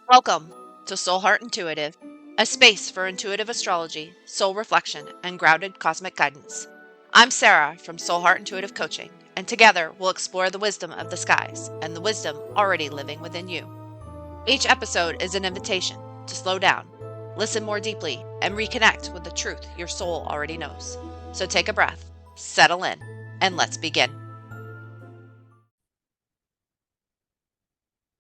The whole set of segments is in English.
Welcome to Soul Heart Intuitive, a space for intuitive astrology, soul reflection, and grounded cosmic guidance. I'm Sarah from Soul Heart Intuitive Coaching, and together we'll explore the wisdom of the skies and the wisdom already living within you. Each episode is an invitation to slow down, listen more deeply, and reconnect with the truth your soul already knows. So take a breath, settle in, and let's begin.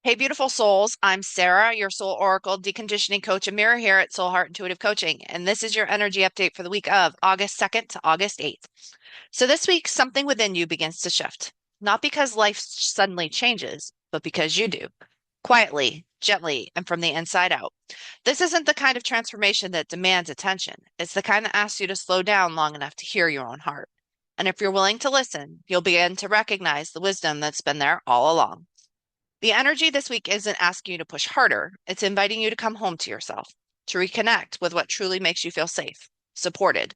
Hey, beautiful souls. I'm Sarah, your soul oracle, deconditioning coach, and mirror here at Soul Heart Intuitive Coaching. And this is your energy update for the week of August 2nd to August 8th. So this week, something within you begins to shift. Not because life suddenly changes, but because you do. Quietly, gently, and from the inside out. This isn't the kind of transformation that demands attention. It's the kind that asks you to slow down long enough to hear your own heart. And if you're willing to listen, you'll begin to recognize the wisdom that's been there all along. The energy this week isn't asking you to push harder. It's inviting you to come home to yourself, to reconnect with what truly makes you feel safe, supported,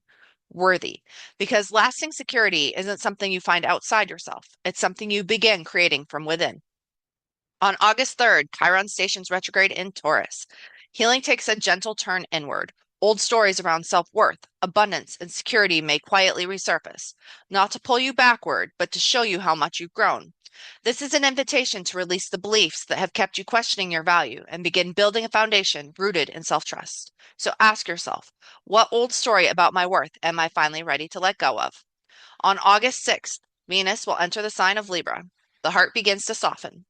worthy. Because lasting security isn't something you find outside yourself. It's something you begin creating from within. On August 3rd, Chiron stations retrograde in Taurus. Healing takes a gentle turn inward. Old stories around self-worth, abundance, and security may quietly resurface, not to pull you backward, but to show you how much you've grown. This is an invitation to release the beliefs that have kept you questioning your value and begin building a foundation rooted in self-trust. So ask yourself, what old story about my worth am I finally ready to let go of? On August 6th, Venus will enter the sign of Libra. The heart begins to soften.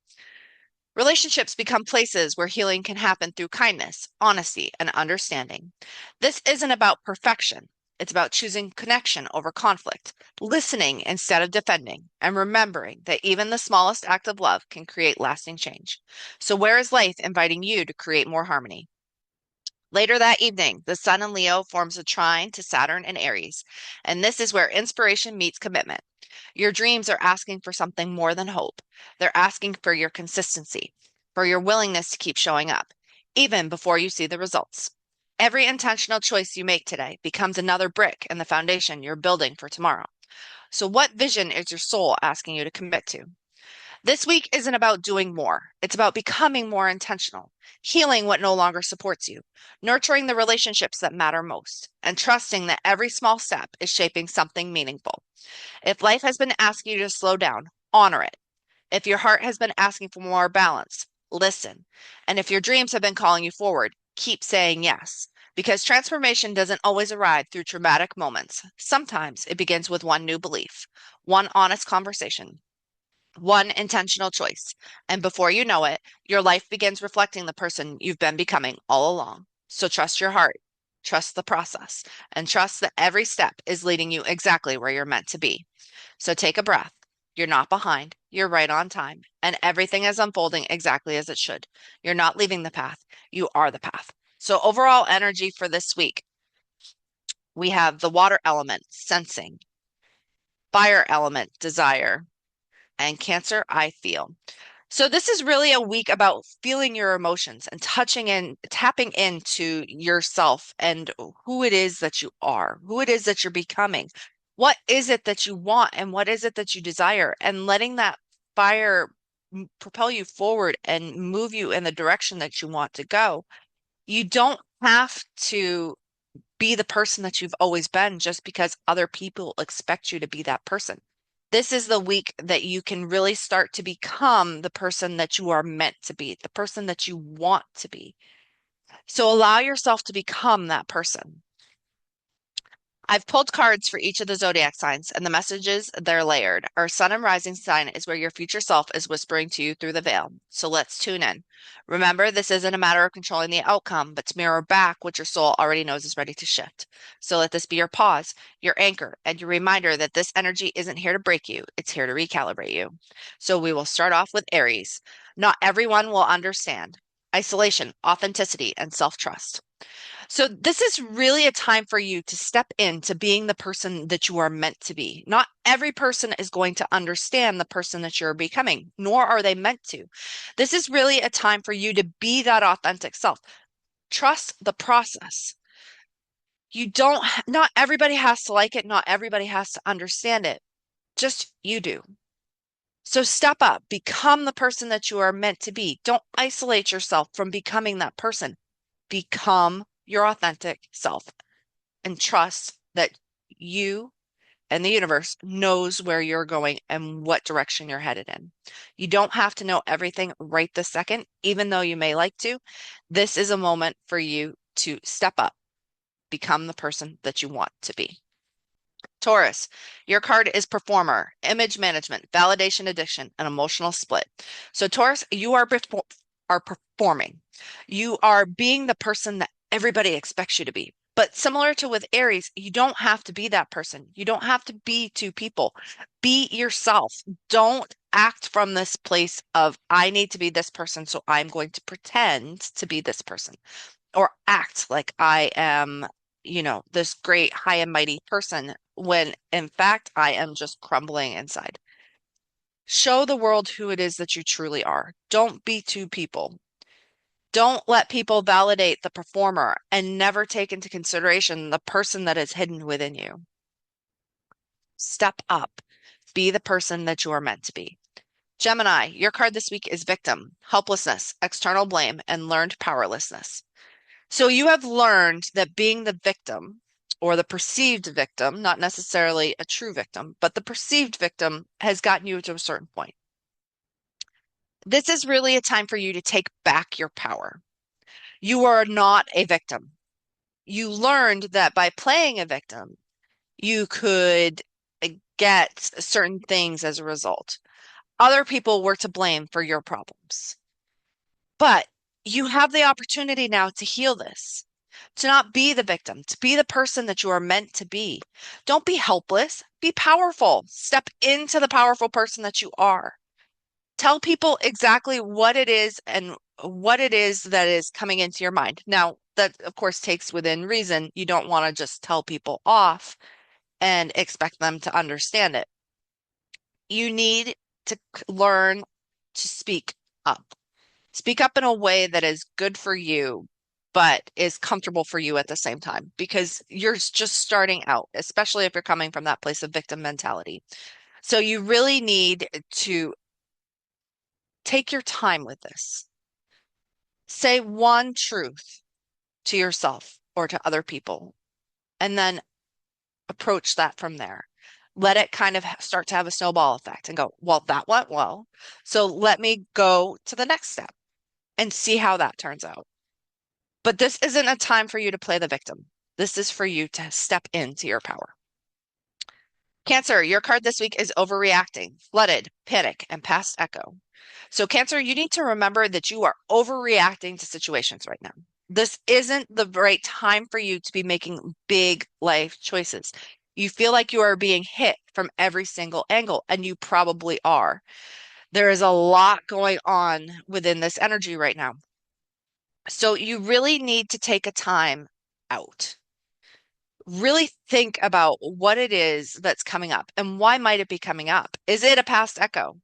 Relationships become places where healing can happen through kindness, honesty, and understanding. This isn't about perfection. It's about choosing connection over conflict, listening instead of defending, and remembering that even the smallest act of love can create lasting change. So, where is life inviting you to create more harmony? Later that evening, the Sun in Leo forms a trine to Saturn and Aries, and this is where inspiration meets commitment. Your dreams are asking for something more than hope. They're asking for your consistency, for your willingness to keep showing up, even before you see the results. Every intentional choice you make today becomes another brick in the foundation you're building for tomorrow. So, what vision is your soul asking you to commit to? This week isn't about doing more. It's about becoming more intentional, healing what no longer supports you, nurturing the relationships that matter most, and trusting that every small step is shaping something meaningful. If life has been asking you to slow down, honor it. If your heart has been asking for more balance, listen. And if your dreams have been calling you forward, keep saying yes. Because transformation doesn't always arrive through traumatic moments. Sometimes it begins with one new belief, one honest conversation, one intentional choice. And before you know it, your life begins reflecting the person you've been becoming all along. So trust your heart, trust the process, and trust that every step is leading you exactly where you're meant to be. So take a breath. You're not behind. You're right on time. And everything is unfolding exactly as it should. You're not leaving the path. You are the path. So overall energy for this week, we have the water element, sensing, fire element, desire, and Cancer, I feel. So this is really a week about feeling your emotions and tapping into yourself and who it is that you are, who it is that you're becoming. What is it that you want and what is it that you desire, and letting that fire propel you forward and move you in the direction that you want to go. You don't have to be the person that you've always been just because other people expect you to be that person. This is the week that you can really start to become the person that you are meant to be, the person that you want to be. So allow yourself to become that person. I've pulled cards for each of the zodiac signs, and the messages, they're layered. Our sun and rising sign is where your future self is whispering to you through the veil. So let's tune in. Remember, this isn't a matter of controlling the outcome, but to mirror back what your soul already knows is ready to shift. So let this be your pause, your anchor, and your reminder that this energy isn't here to break you, it's here to recalibrate you. So we will start off with Aries. Not everyone will understand. Isolation, authenticity, and self-trust. So this is really a time for you to step into being the person that you are meant to be. Not every person is going to understand the person that you're becoming, nor are they meant to. This is really a time for you to be that authentic self. Trust the process. Not everybody has to like it, not everybody has to understand it. Just you do. So step up, become the person that you are meant to be. Don't isolate yourself from becoming that person. Become your authentic self and trust that you and the universe knows where you're going and what direction you're headed in. You don't have to know everything right this second, even though you may like to. This is a moment for you to step up, become the person that you want to be. Taurus, your card is performer, image management, validation addiction, and emotional split. So Taurus, you are performing. You are being the person that everybody expects you to be. But similar to with Aries, you don't have to be that person. You don't have to be two people. Be yourself. Don't act from this place of, I need to be this person, so I'm going to pretend to be this person or act like I am, this great high and mighty person when in fact I am just crumbling inside. Show the world who it is that you truly are. Don't be two people. Don't let people validate the performer and never take into consideration the person that is hidden within you. Step up. Be the person that you are meant to be. Gemini, your card this week is victim, helplessness, external blame, and learned powerlessness. So you have learned that being the victim or the perceived victim, not necessarily a true victim, but the perceived victim has gotten you to a certain point. This is really a time for you to take back your power. You are not a victim. You learned that by playing a victim, you could get certain things as a result. Other people were to blame for your problems. But you have the opportunity now to heal this, to not be the victim, to be the person that you are meant to be. Don't be helpless, be powerful. Step into the powerful person that you are. Tell people exactly what it is and what it is that is coming into your mind. Now, that of course takes within reason. You don't want to just tell people off and expect them to understand it. You need to learn to speak up. Speak up in a way that is good for you, but is comfortable for you at the same time because you're just starting out, especially if you're coming from that place of victim mentality. So you really need to take your time with this. Say one truth to yourself or to other people, and then approach that from there. Let it kind of start to have a snowball effect and go, well, that went well. So let me go to the next step and see how that turns out. But this isn't a time for you to play the victim. This is for you to step into your power. Cancer, your card this week is overreacting, flooded, panic, and past echo. So, Cancer, you need to remember that you are overreacting to situations right now. This isn't the right time for you to be making big life choices. You feel like you are being hit from every single angle, and you probably are. There is a lot going on within this energy right now. So you really need to take a time out. Really think about what it is that's coming up and why might it be coming up? Is it a past echo?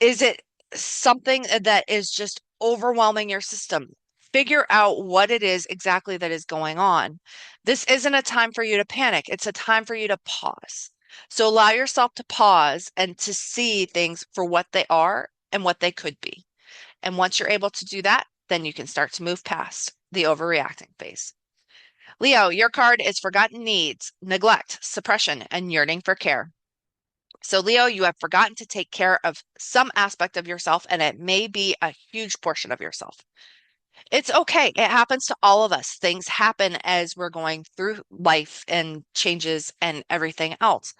Is it something that is just overwhelming your system? Figure out what it is exactly that is going on. This isn't a time for you to panic. It's a time for you to pause. So allow yourself to pause and to see things for what they are and what they could be. And once you're able to do that, then you can start to move past the overreacting phase. Leo, your card is forgotten needs, neglect, suppression, and yearning for care. So, Leo, you have forgotten to take care of some aspect of yourself, and it may be a huge portion of yourself. It's okay. It happens to all of us. Things happen as we're going through life and changes and everything else.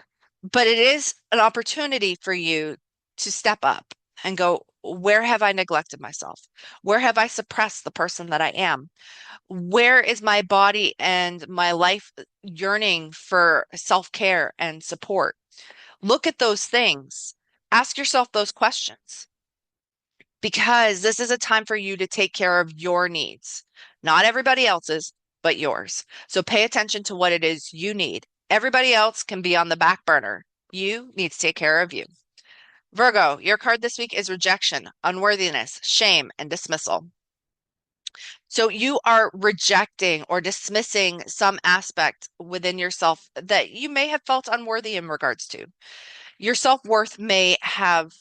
But it is an opportunity for you to step up and go, where have I neglected myself? Where have I suppressed the person that I am? Where is my body and my life yearning for self-care and support? Look at those things. Ask yourself those questions because this is a time for you to take care of your needs, not everybody else's, but yours. So pay attention to what it is you need. Everybody else can be on the back burner. You need to take care of you. Virgo, your card this week is rejection, unworthiness, shame, and dismissal. So you are rejecting or dismissing some aspect within yourself that you may have felt unworthy in regards to. Your self-worth may have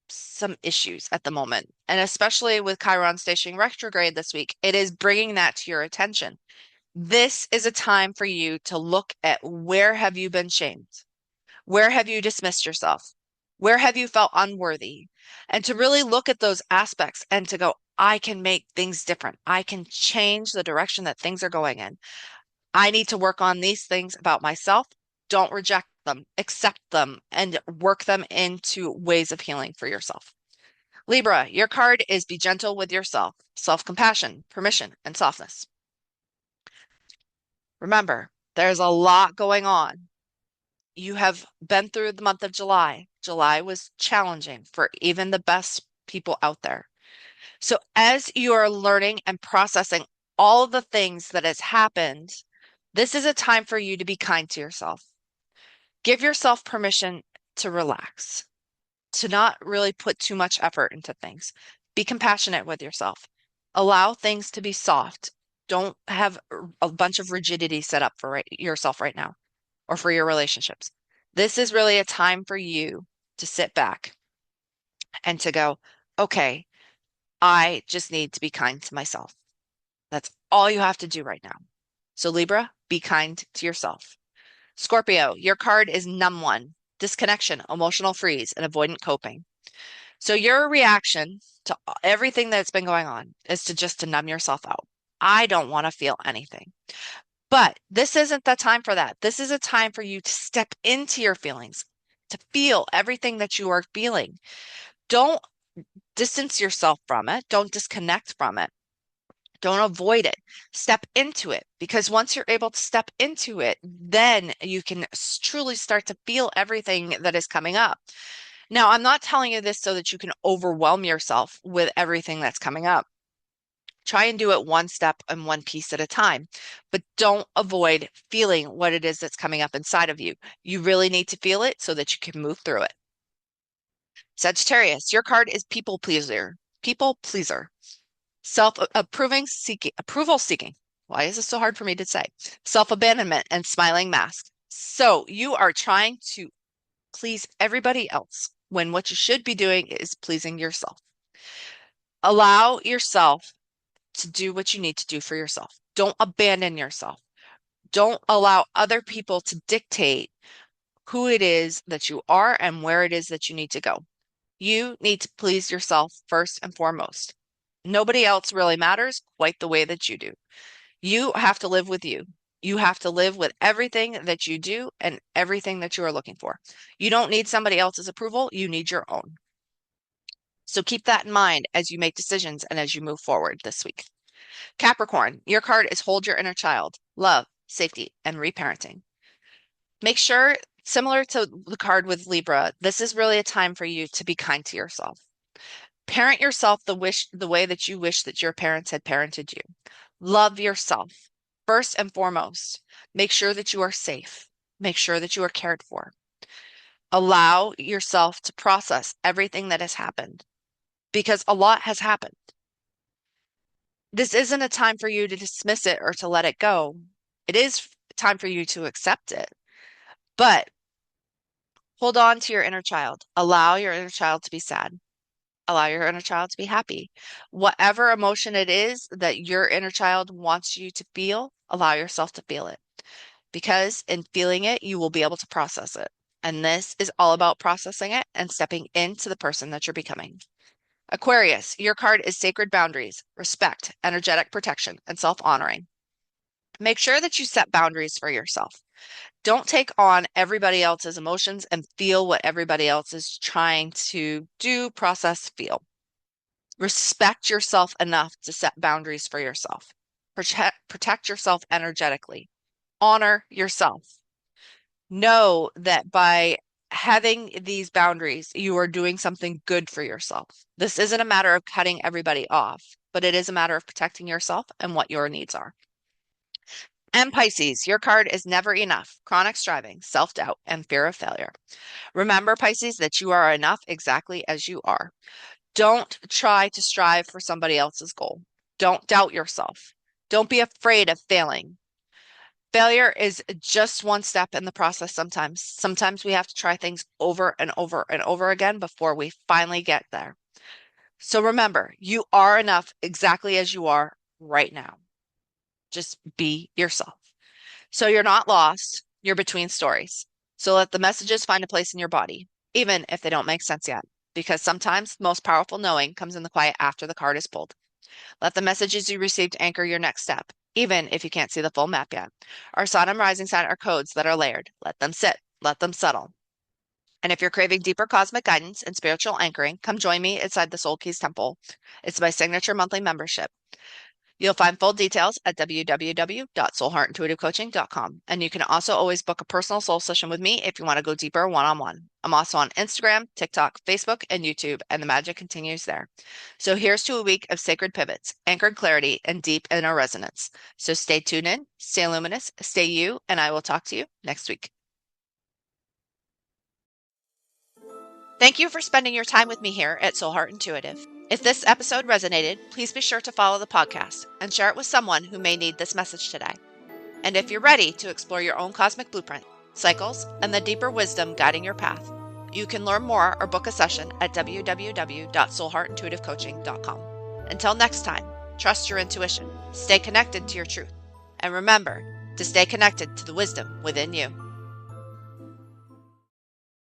some issues at the moment, and especially with Chiron stationing retrograde this week, it is bringing that to your attention. This is a time for you to look at where have you been shamed? Where have you dismissed yourself? Where have you felt unworthy? And to really look at those aspects and to go, I can make things different. I can change the direction that things are going in. I need to work on these things about myself. Don't reject them, accept them, and work them into ways of healing for yourself. Libra, your card is be gentle with yourself, self-compassion, permission, and softness. Remember, there's a lot going on. You have been through the month of July. July was challenging for even the best people out there. So as you are learning and processing all of the things that has happened, this is a time for you to be kind to yourself. Give yourself permission to relax, to not really put too much effort into things. Be compassionate with yourself. Allow things to be soft. Don't have a bunch of rigidity set up for yourself right now or for your relationships. This is really a time for you to sit back and to go, okay, I just need to be kind to myself. That's all you have to do right now. So Libra, be kind to yourself. Scorpio, your card is numb one, disconnection, emotional freeze, and avoidant coping. So your reaction to everything that's been going on is to numb yourself out. I don't want to feel anything. But this isn't the time for that. This is a time for you to step into your feelings, to feel everything that you are feeling. Don't distance yourself from it. Don't disconnect from it. Don't avoid it. Step into it, because once you're able to step into it, then you can truly start to feel everything that is coming up. Now, I'm not telling you this so that you can overwhelm yourself with everything that's coming up. Try and do it one step and one piece at a time, but don't avoid feeling what it is that's coming up inside of you. You really need to feel it so that you can move through it. Sagittarius, your card is people pleaser. People pleaser. Self-approving seeking, approval seeking. Why is this so hard for me to say? Self-abandonment and smiling mask. So you are trying to please everybody else when what you should be doing is pleasing yourself. Allow yourself to do what you need to do for yourself. Don't abandon yourself. Don't allow other people to dictate who it is that you are and where it is that you need to go. You need to please yourself first and foremost. Nobody else really matters quite the way that you do. You have to live with you. You have to live with everything that you do and everything that you are looking for. You don't need somebody else's approval. You need your own. So keep that in mind as you make decisions and as you move forward this week. Capricorn, your card is hold your inner child, love, safety, and reparenting. Make sure, similar to the card with Libra, this is really a time for you to be kind to yourself. Parent yourself the way that you wish that your parents had parented you. Love yourself first and foremost. Make sure that you are safe. Make sure that you are cared for. Allow yourself to process everything that has happened, because a lot has happened. This isn't a time for you to dismiss it or to let it go. It is time for you to accept it, but hold on to your inner child. Allow your inner child to be sad. Allow your inner child to be happy. Whatever emotion it is that your inner child wants you to feel, allow yourself to feel it. Because in feeling it, you will be able to process it. And this is all about processing it and stepping into the person that you're becoming. Aquarius, your card is sacred boundaries, respect, energetic protection, and self-honoring. Make sure that you set boundaries for yourself. Don't take on everybody else's emotions and feel what everybody else is trying to do, process, feel. Respect yourself enough to set boundaries for yourself. Protect yourself energetically. Honor yourself. Know that by having these boundaries, you are doing something good for yourself. This isn't a matter of cutting everybody off, but it is a matter of protecting yourself and what your needs are. And Pisces, your card is never enough, chronic striving, self-doubt, and fear of failure. Remember, Pisces, that you are enough exactly as you are. Don't try to strive for somebody else's goal. Don't doubt yourself. Don't be afraid of failing. Failure is just one step in the process sometimes. Sometimes we have to try things over and over and over again before we finally get there. So remember, you are enough exactly as you are right now. Just be yourself. So you're not lost, you're between stories. So let the messages find a place in your body, even if they don't make sense yet. Because sometimes the most powerful knowing comes in the quiet after the card is pulled. Let the messages you received anchor your next step, even if you can't see the full map yet. Our sun and rising sign are codes that are layered. Let them sit, let them settle. And if you're craving deeper cosmic guidance and spiritual anchoring, come join me inside the Soul Keys Temple. It's my signature monthly membership. You'll find full details at www.soulheartintuitivecoaching.com. And you can also always book a personal soul session with me if you want to go deeper one-on-one. I'm also on Instagram, TikTok, Facebook, and YouTube, and the magic continues there. So here's to a week of sacred pivots, anchored clarity, and deep inner resonance. So stay tuned in, stay luminous, stay you, and I will talk to you next week. Thank you for spending your time with me here at Soul Heart Intuitive. If this episode resonated, please be sure to follow the podcast and share it with someone who may need this message today. And if you're ready to explore your own cosmic blueprint, cycles, and the deeper wisdom guiding your path, you can learn more or book a session at www.soulheartintuitivecoaching.com. Until next time, trust your intuition, stay connected to your truth, and remember to stay connected to the wisdom within you.